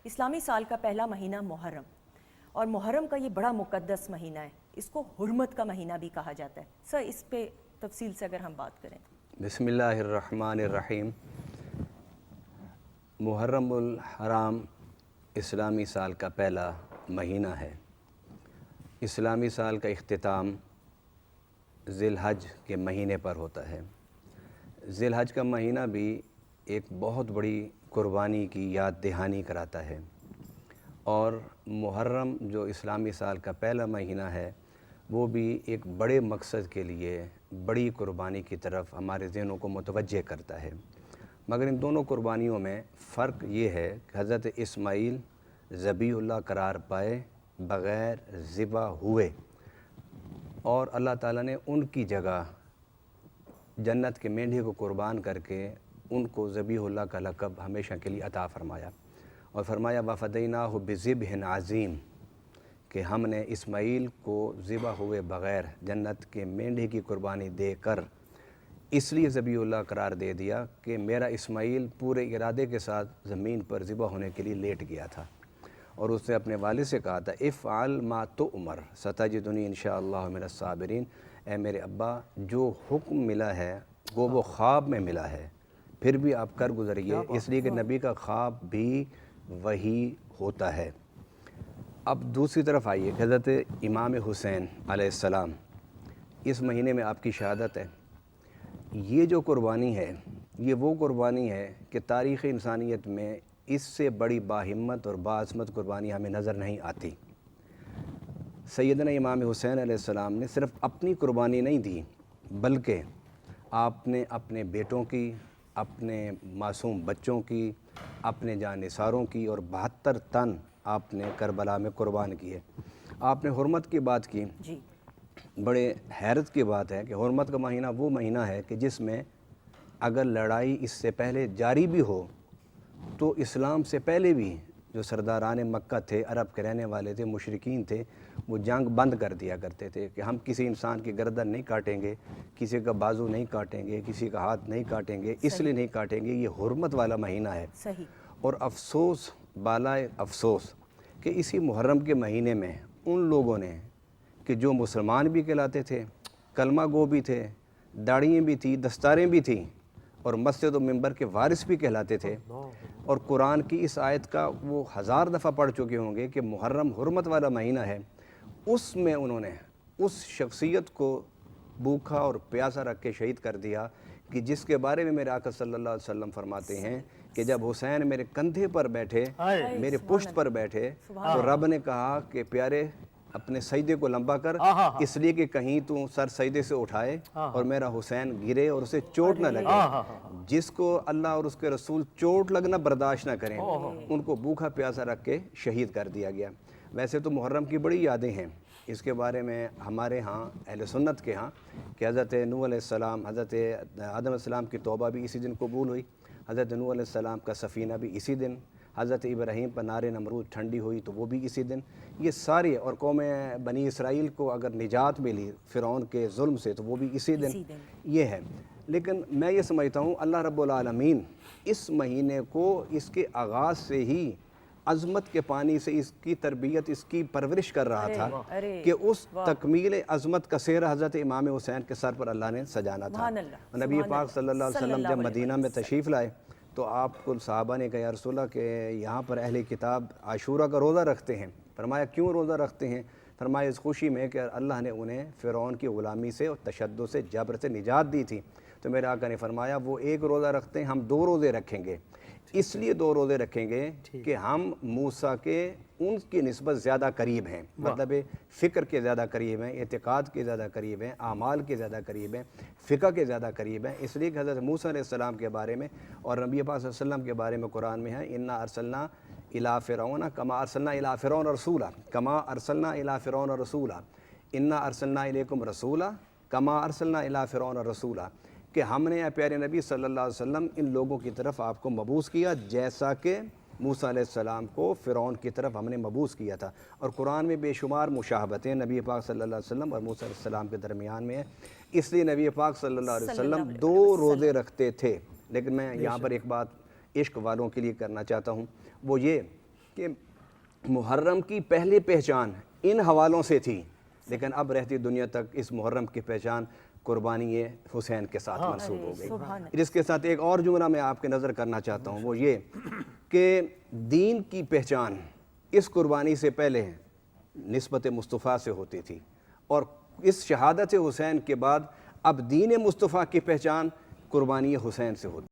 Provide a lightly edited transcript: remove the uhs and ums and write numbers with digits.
اسلامی سال کا پہلا مہینہ محرم، اور محرم کا یہ بڑا مقدس مہینہ ہے، اس کو حرمت کا مہینہ بھی کہا جاتا ہے۔ سر اس پہ تفصیل سے اگر ہم بات کریں۔ بسم اللہ الرحمن الرحیم۔ محرم الحرام اسلامی سال کا پہلا مہینہ ہے۔ اسلامی سال کا اختتام ذی الحج کے مہینے پر ہوتا ہے۔ ذی الحج کا مہینہ بھی ایک بہت بڑی قربانی کی یاد دہانی کراتا ہے، اور محرم جو اسلامی سال کا پہلا مہینہ ہے وہ بھی ایک بڑے مقصد کے لیے بڑی قربانی کی طرف ہمارے ذہنوں کو متوجہ کرتا ہے۔ مگر ان دونوں قربانیوں میں فرق یہ ہے کہ حضرت اسماعیل ذبیح اللہ قرار پائے بغیر ذبح ہوئے، اور اللہ تعالیٰ نے ان کی جگہ جنت کے مینڈھے کو قربان کر کے ان کو ذبیح اللہ کا لقب ہمیشہ کے لیے عطا فرمایا، اور فرمایا وَفَدَيْنَاهُ بِذِبْحٍ عَظِيمٍ کہ ہم نے اسماعیل کو ذبح ہوئے بغیر جنت کے مینڈھے کی قربانی دے کر اس لیے ذبیح اللہ قرار دے دیا کہ میرا اسماعیل پورے ارادے کے ساتھ زمین پر ذبح ہونے کے لیے لیٹ گیا تھا، اور اس نے اپنے والد سے کہا تھا افعل ما تؤمر ستجدنی انشاءاللہ من الصابرین، اے میرے ابا جو حکم ملا ہے وہ خواب میں ملا ہے، پھر بھی آپ کر گزریے، اس لیے کہ نبی کا خواب بھی وہی ہوتا ہے۔ اب دوسری طرف آئیے کہ حضرت امام حسین علیہ السلام اس مہینے میں آپ کی شہادت ہے۔ یہ جو قربانی ہے یہ وہ قربانی ہے کہ تاریخ انسانیت میں اس سے بڑی باہمت اور باعظمت قربانی ہمیں نظر نہیں آتی۔ سیدنا امام حسین علیہ السلام نے صرف اپنی قربانی نہیں دی، بلکہ آپ نے اپنے بیٹوں کی، اپنے معصوم بچوں کی، اپنے جانثاروں کی، اور 72 تن آپ نے کربلا میں قربان کیے۔ آپ نے حرمت کی بات کی، جی بڑے حیرت کی بات ہے کہ حرمت کا مہینہ وہ مہینہ ہے کہ جس میں اگر لڑائی اس سے پہلے جاری بھی ہو تو اسلام سے پہلے بھی جو سرداران مکہ تھے، عرب کے رہنے والے تھے، مشرکین تھے، وہ جنگ بند کر دیا کرتے تھے کہ ہم کسی انسان کی گردن نہیں کاٹیں گے، کسی کا بازو نہیں کاٹیں گے، کسی کا ہاتھ نہیں کاٹیں گے، اس لیے نہیں کاٹیں گے، یہ حرمت والا مہینہ ہے۔ صحیح۔ اور افسوس بالائے افسوس کہ اسی محرم کے مہینے میں ان لوگوں نے کہ جو مسلمان بھی کہلاتے تھے، کلمہ گو بھی تھے، داڑھیاں بھی تھیں، دستاریں بھی تھیں، اور مسجد و منبر کے وارث بھی کہلاتے تھے، اور قرآن کی اس آیت کا وہ 1000 دفعہ پڑھ چکے ہوں گے کہ محرم حرمت والا مہینہ ہے، اس میں انہوں نے اس شخصیت کو بھوکا اور پیاسا رکھ کے شہید کر دیا کہ جس کے بارے میں میرے آقا صلی اللہ علیہ وسلم فرماتے ہیں کہ جب حسین میرے کندھے پر بیٹھے، میرے پشت پر بیٹھے، تو رب نے کہا کہ پیارے اپنے سجدے کو لمبا کر، اس لیے کہ کہیں تو سر سجدے سے اٹھائے اور میرا حسین گرے اور اسے چوٹ نہ لگے۔ جس کو اللہ اور اس کے رسول چوٹ لگنا برداشت نہ کریں، ان کو بھوکا پیاسا رکھ کے شہید کر دیا گیا۔ ویسے تو محرم کی بڑی یادیں ہیں، اس کے بارے میں ہمارے ہاں اہل سنت کے ہاں کہ حضرت نوح علیہ السلام، حضرت آدم علیہ السلام کی توبہ بھی اسی دن قبول ہوئی، حضرت نوح علیہ السلام کا سفینہ بھی اسی دن، حضرت ابراہیم پر نار نمرود ٹھنڈی ہوئی تو وہ بھی اسی دن، یہ سارے، اور قوم بنی اسرائیل کو اگر نجات ملی فرعون کے ظلم سے تو وہ بھی اسی دن یہ ہے۔ لیکن میں یہ سمجھتا ہوں اللہ رب العالمین اس مہینے کو اس کے آغاز سے ہی عظمت کے پانی سے اس کی تربیت، اس کی پرورش کر رہا تھا کہ اس تکمیل عظمت کا سہرا حضرت امام حسین کے سر پر اللہ نے سجانا تھا۔ نبی پاک صلی اللہ علیہ وسلم جب مدینہ میں تشریف لائے تو آپ کو صحابہ نے کہا یا رسول اللہ کہ یہاں پر اہل کتاب عاشورہ کا روزہ رکھتے ہیں۔ فرمایا کیوں روزہ رکھتے ہیں؟ فرمایا اس خوشی میں کہ اللہ نے انہیں فرعون کی غلامی سے اور تشدد سے، جبر سے نجات دی تھی۔ تو میرے آقا نے فرمایا وہ ایک روزہ رکھتے ہیں، ہم 2 روزے رکھیں گے، اس لیے 2 روزے رکھیں گے کہ ہم موسیٰ کے ان کی نسبت زیادہ قریب ہیں، مطلب فکر کے زیادہ قریب ہیں، اعتقاد کے زیادہ قریب ہیں، اعمال کے زیادہ قریب ہیں، فقہ کے زیادہ قریب ہیں، اس لیے کہ حضرت موسیٰ علیہ السلام کے بارے میں اور نبی پاک صلی اللہ علیہ وسلم کے بارے میں قرآن میں ہے انا ارسلنا الی فرعون کما ارسلنا الی فرعون رسولا کما ارسلنا الی فرعون رسولا انا ارسلنا الیکم رسولا کما ارسلنا الی فرعون رسولا، کہ ہم نے پیارے نبی صلی اللہ علیہ وسلم ان لوگوں کی طرف آپ کو مبعوث کیا جیسا کہ موسیٰ علیہ السلام کو فرعون کی طرف ہم نے مبعوث کیا تھا۔ اور قرآن میں بے شمار مشابہتیں نبی پاک صلی اللہ علیہ وسلم اور موسیٰ علیہ السلام کے درمیان میں ہے، اس لیے نبی پاک صلی اللہ علیہ وسلم 2 روزے رکھتے تھے۔ لیکن میں یہاں پر ایک بات عشق والوں کے لیے کرنا چاہتا ہوں، وہ یہ کہ کہ محرم کی پہلی پہچان ان حوالوں سے تھی، لیکن اب رہتی دنیا تک اس محرم کی پہچان قربانی حسین کے ساتھ منسوب ہو گئی۔ اس کے ساتھ ایک اور جملہ میں آپ کے نظر کرنا چاہتا ہوں، وہ یہ کہ دین کی پہچان اس قربانی سے پہلے نسبت مصطفیٰ سے ہوتی تھی، اور اس شہادت حسین کے بعد اب دین مصطفیٰ کی پہچان قربانی حسین سے ہوتی ہے۔